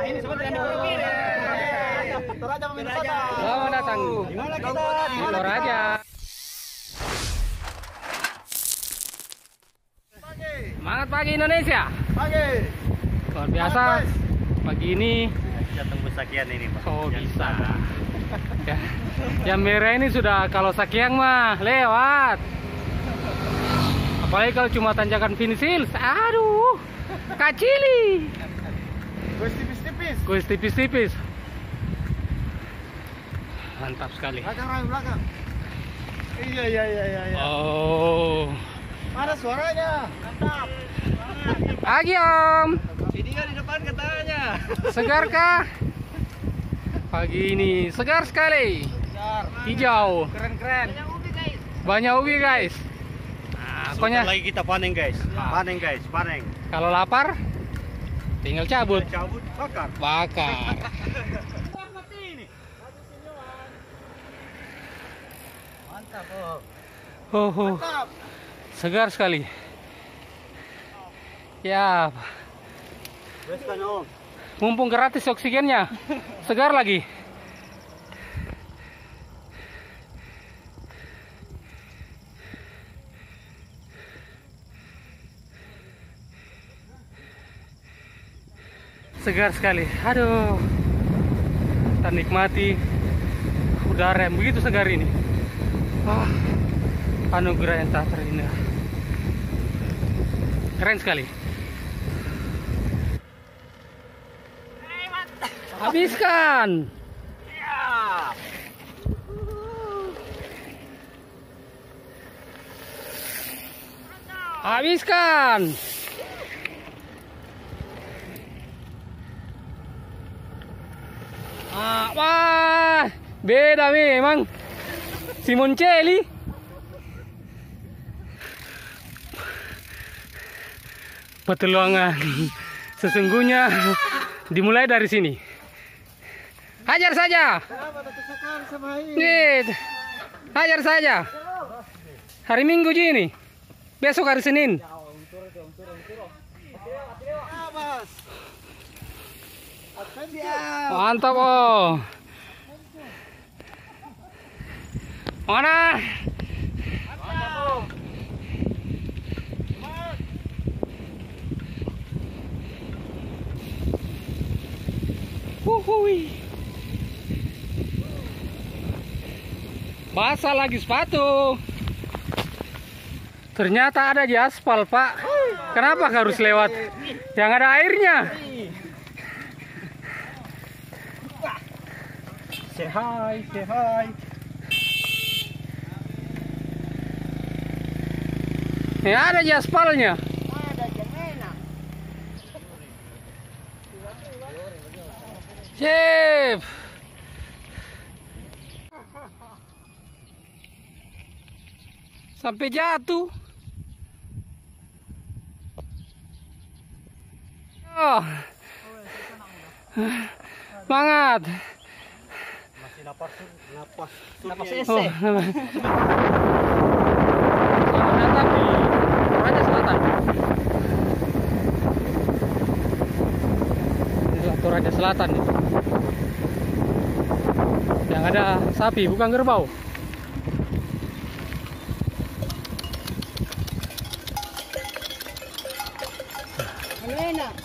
Ini sebenarnya Toraja pemirsa. Selamat datang. Gimana kita? Di Toraja. Semangat pagi Indonesia. Pagi. Luar biasa. Pagi ini Bisa tembus sekian ini, Pak. oh bisa. Ya. Yang merah ini sudah kalau sakiang mah lewat. Apalagi kalau cuma tanjakan finish hills. Aduh. Kacili. Kuis tipis-tipis. Kuis tipis-tipis. Mantap sekali. Belakang. Iya. Oh. Mana suaranya? Mantap. Pagi Om. Video di depan katanya. Segarkah? Pagi ini segar sekali. Hijau. Keren. Banyak ubi guys. Nah, pokoknya Lagi kita panen, guys. Panen. kalau lapar tinggal cabut. Cabut, bakar. Bakar. Mantap, oh. Oh, Mantap. segar sekali. Ya, Wes kan, Om. mumpung gratis oksigennya. Segar lagi. Segar sekali. Aduh. Kita nikmati udara yang begitu segar ini. Wah, anugerah yang tak terindah. Keren sekali. Habiskan. Habiskan. Wah, beda memang. Simoncelli. Petualangan sesungguhnya dimulai dari sini. Hajar saja. Nih, hajar saja. Hari Minggu ini. Besok hari Senin. Mantap oh. Mana? Wuhui. Basah lagi sepatu. Ternyata ada di aspal, Pak. Kenapa harus lewat yang ada airnya? Say hi. Ya ada di aspalnya. Sip. Sampai jatuh. Oh. Semangat. Masih napas. Oh, selamat datang di Toraja Selatan. Inilah Toraja Selatan. Yang ada sapi, bukan kerbau.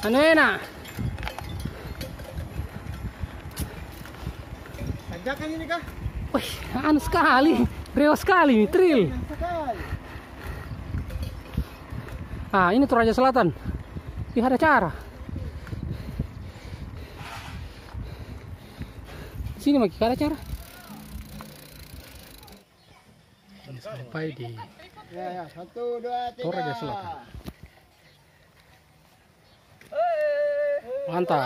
Anu enak. Tanjakan ini kah? Wih, anu sekali, rewas sekali nih, trail. Ah, ini Toraja Selatan. Ih, ada cara. Sini Maki, ada cara. Ini sampai di Ya, 1, 2, 3. Toraja Selatan. Mantap.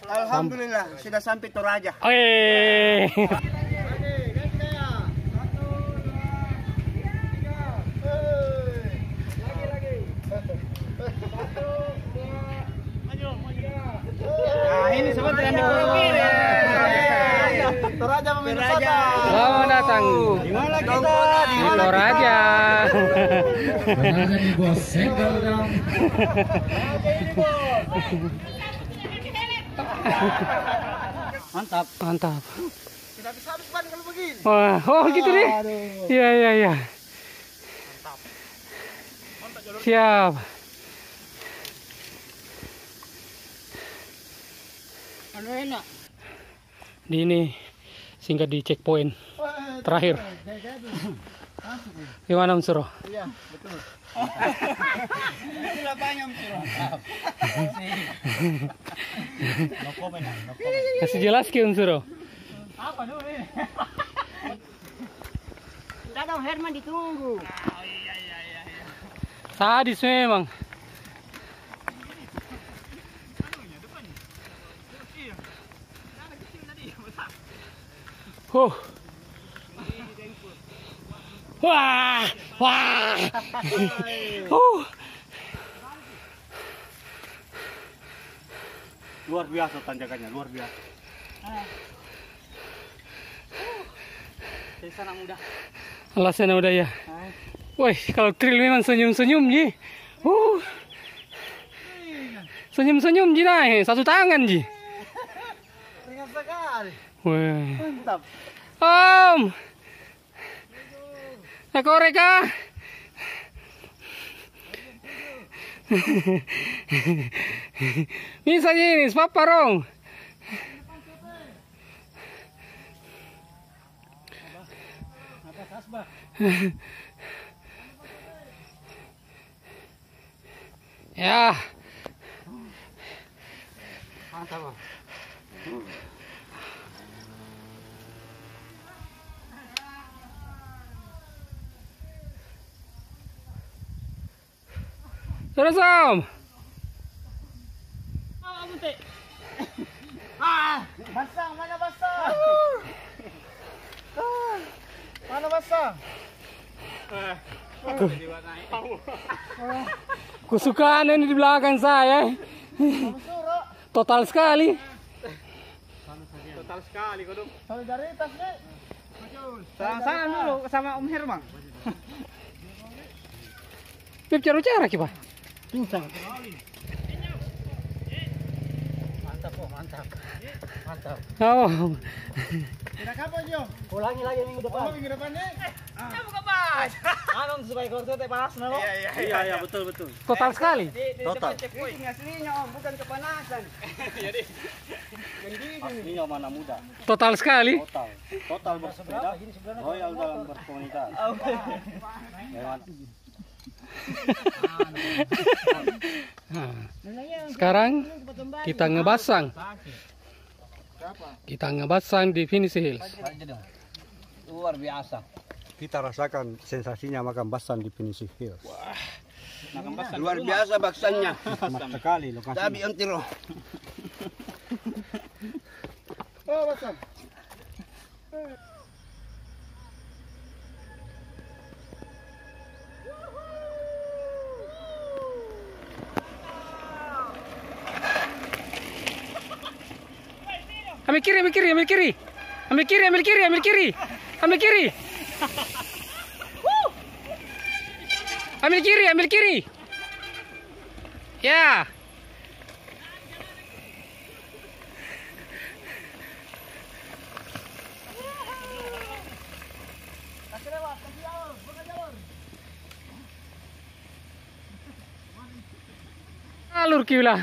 Alhamdulillah sudah sampai Toraja. Oke. Nah, ini sebenarnya Toraja Toraja. Selamat datang Di mana kita? di Toraja. Benarnya nih bos, senggol dong. Mantap. Mantap. Tidak bisa habis ban kalau begini. Wah, oh gitu deh. Iya, iya, iya. Siap. Anu enak. Di ini singkat di checkpoint terakhir. Gimana Om Suro? Iya, betul. Itulah banyak suruh. No comment. Kasih jelas ke Om Suro. Apa dulu ini? Dadang Herman ditunggu. Sadis memang. Wah, wah. Luar biasa tanjakannya, luar biasa. Sana muda. Alasan udah ya. Woi, kalau trail memang senyum-senyum Ji. Senyum-senyum Ji naik, satu tangan Ji. Ringan sekali. Wah. Mantap. Om. Korek ah. Bisa ini, papa rong. Ya. Mantap, Bang. Terus Om. Basah, mana basah? Mana basah? Kesukaan ini di belakang saya. Total sekali. Total sekali kau dong. Solidaritas nih. Salam dulu sama Om Herman. Pip cara kita. Mantap, oh, mantap. Mantap. Oh. Tidak kapan Jo? Ulangi lagi minggu Oh, depan. minggu depan nih. Anu supaya kalau teh panas nalo. Iya, betul. Total sekali. Total. Ini aslinya Om, bukan kepanasan. Jadi aslinya mana muda. Total sekali. Total bersepeda. Royal dalam berkomunitas. Sekarang kita ngebasang. Kita ngebasang di Finish Hills. Luar biasa. Kita rasakan sensasinya makan basah di Finish Hills. Luar biasa baksannya. Nikmat sekali lokasi. Tapi antiro. Oh, basah. Ambil kiri. Ambil kiri. Ya. Alur kila.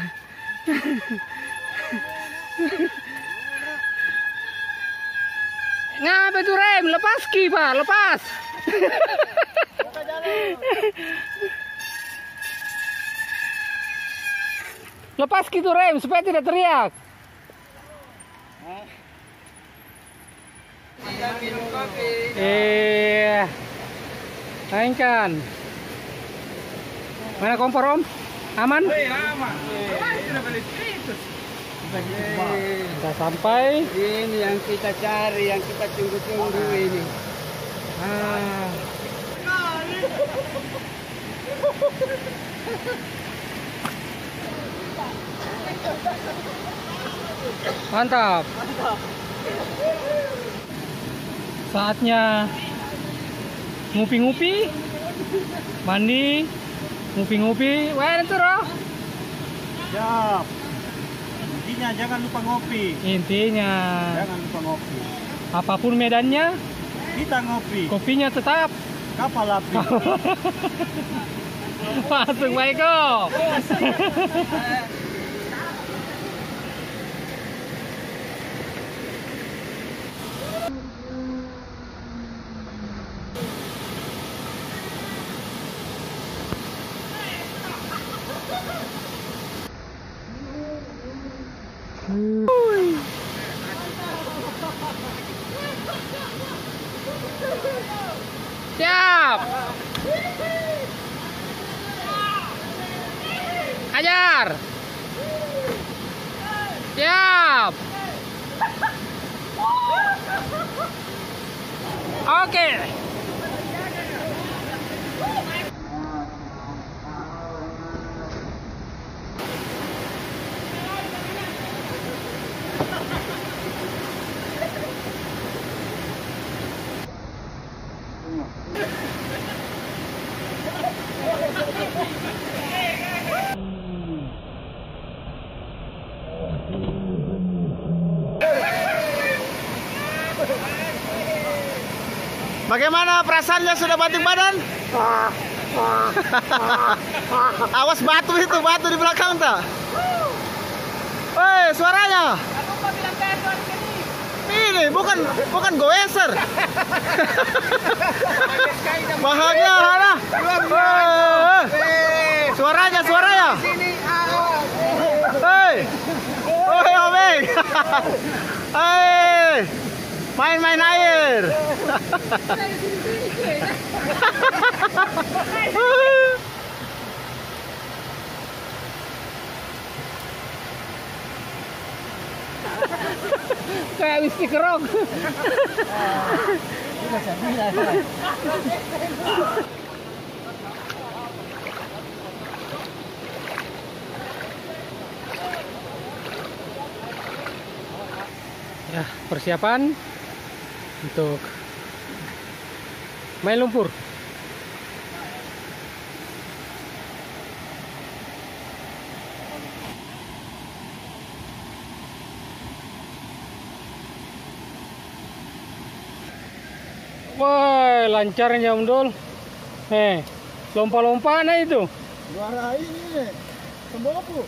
Ngapa tuh rem? Lepas ki, Pak, lepas. Lepas gitu rem supaya tidak teriak. Mainkan. Mana kompor Om? Aman? Aman. Kita sampai. Ini yang kita cari, yang kita tunggu-tunggu ini. Mantap. Saatnya ngupi-ngupi, mandi, ngupi-ngupi. Wah, itu roh. Siap. Intinya jangan lupa ngopi. Intinya, Jangan lupa ngopi. apapun medannya, Kita ngopi. kopinya tetap. Kapal api. Masuk Baiko. Siap. Ajar. Siap. Oke. Bagaimana perasaannya, sudah banting badan? Awas batu itu, batu di belakang tak? Woi, suaranya. Ini bukan goeser. Bahagia Hana. Suaranya. Hei. Oi, Obeng. Hei. Main-main air. Kayak whisky kerok. Ya, persiapan untuk main lumpur. Wah, lancarnya Om Dul. Lompa-lompa nah itu. Suara ini Semboku.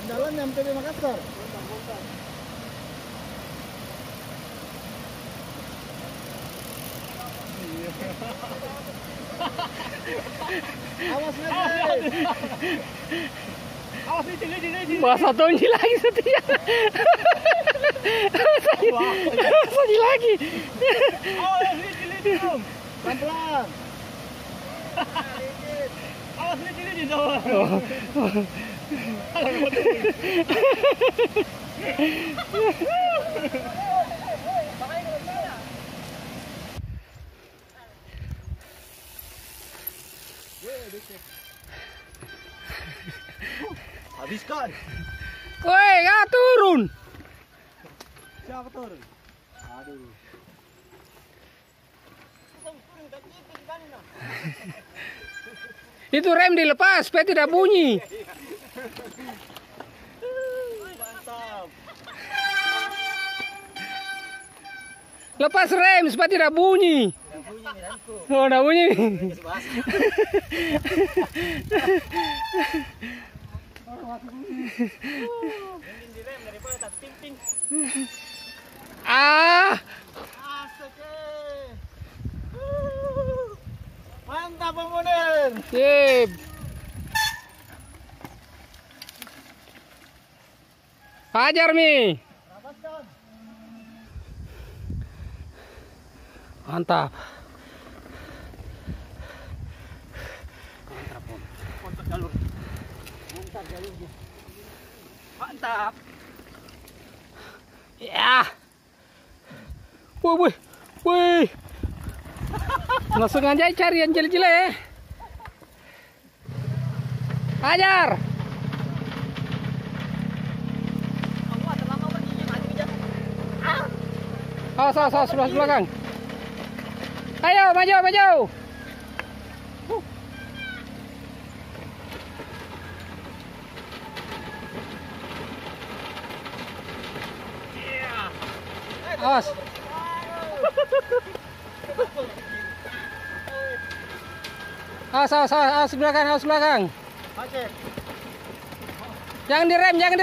Jalan MTB Makassar. Awas lagi. Bahasa tonji lagi setia. Saji lagi. Pelan-pelan. Awas ini dong. Habiskan. Woi, ya turun. Siapa turun? Aduh. Itu rem dilepas supaya tidak bunyi. Mantap. Lepas rem supaya tidak bunyi. Oh, tidak bunyi. Asik. Mantap Bang Munir. Sip. Hajar Mi. Rapatkan. Mantap. Mantap. Ya. Wih, wih, wih. Langsung aja cari yang jelek-jelek. Hajar. Awas, sebelah belakang. Ayo, maju. Awas. Awas belakang. Jangan direm. Jangan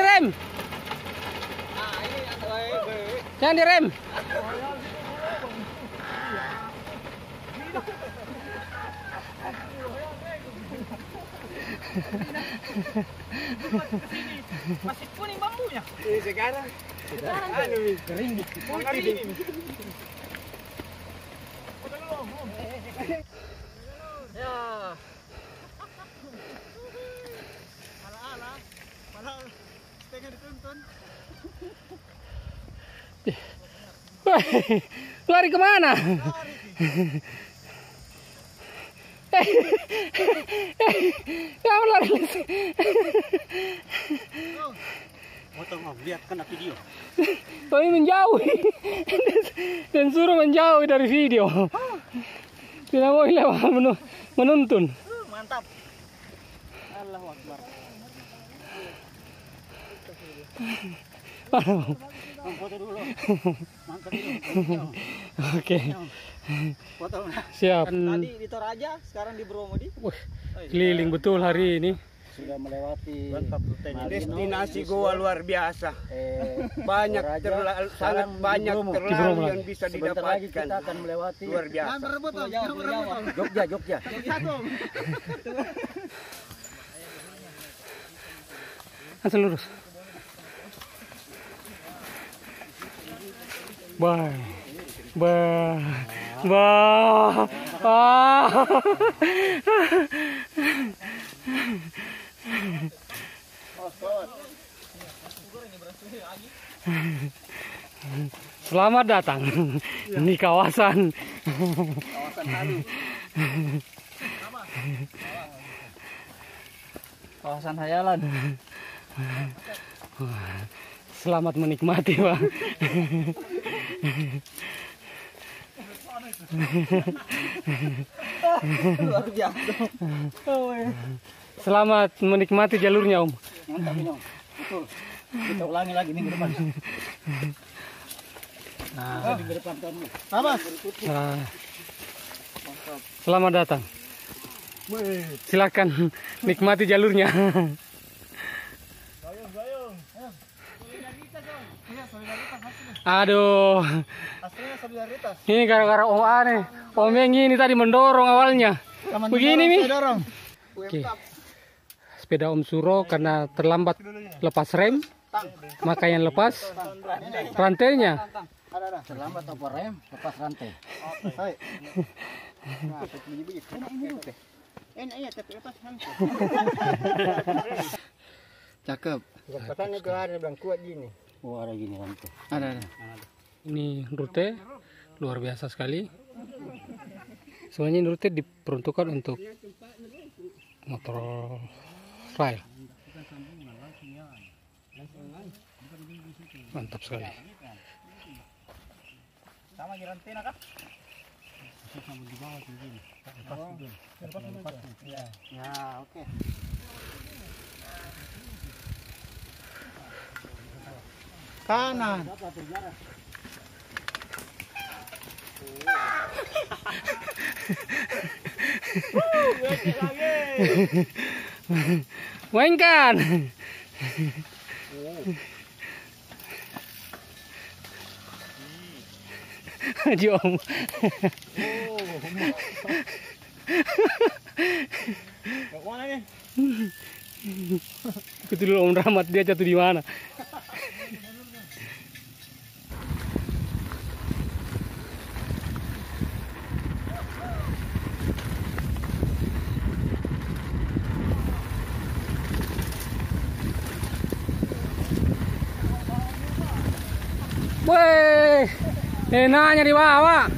direm. Masih kuning bambunya. Sekarang kering. Ya. Malah setengah dituntun. Lari kemana? Kamu lari. Foto lihat kena video. Tapi menjauhi dan suruh menjauhi dari video. Tidak mau lewat menuntun. Mantap. Allahu Akbar. Foto dulu. Mantap dulu. Oke. Foto. Siap. Tadi di Toraja, sekarang di Bromo di. Keliling betul hari ini. Sudah melewati destinasi goa luar biasa. Banyak sangat banyak terlalu yang bisa didapatkan. Kita akan melewati luar biasa. Jogja. Langsung lurus. Bye. Selamat datang di kawasan hayalan. Selamat menikmati, Pak. Luar biasa. Selamat menikmati jalurnya, Om. Mantap ini, Om. Betul. Kita ulangi lagi minggu depan. Nah, minggu depan tahunmu. Awas. Nah, selamat datang. Silakan nikmati jalurnya. Aduh, Aslinya solidaritas. ini gara-gara Om aneh. Om yang ini tadi mendorong awalnya. Begini nih. Oke. Sepeda Om Suro karena terlambat lepas rem, makanya lepas rantainya. Terlambat apa rem, lepas rantai. Cakep. Katanya ke ada bilang kuat gini. Oh, ada gini rantai. Ada. Ini rute luar biasa sekali. Semuanya ini rute diperuntukkan untuk motor trail. Mantap sekali. Sama di rantai kah? Ya, oke. Kanan. Mainkan. Haji Om. Mana nih? Ikuti dulu Om Rahmat, dia jatuh di mana? Weh, enaknya di bawah.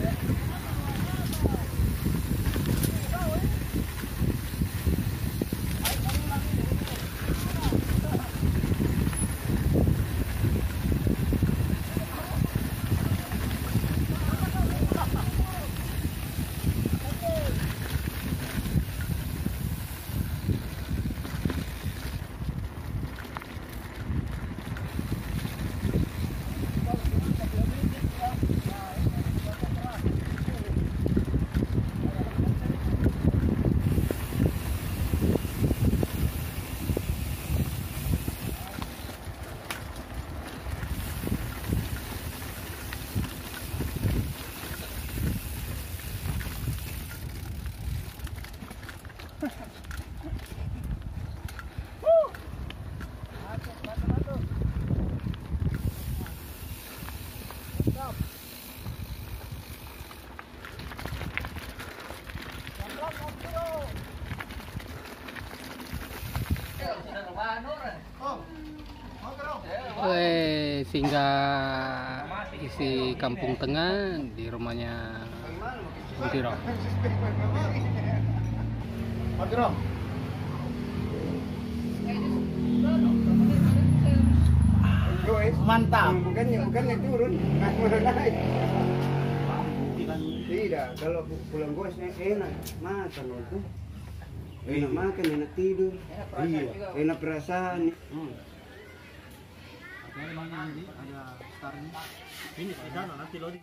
singgah isi Kampung Tengah di rumahnya Om Tiro. Mantap. Bukannya turun, naik. Tidak, kalau pulang bosnya enak makan itu. Enak makan, enak tidur. Iya, enak perasaan. Ini ada nanti loading.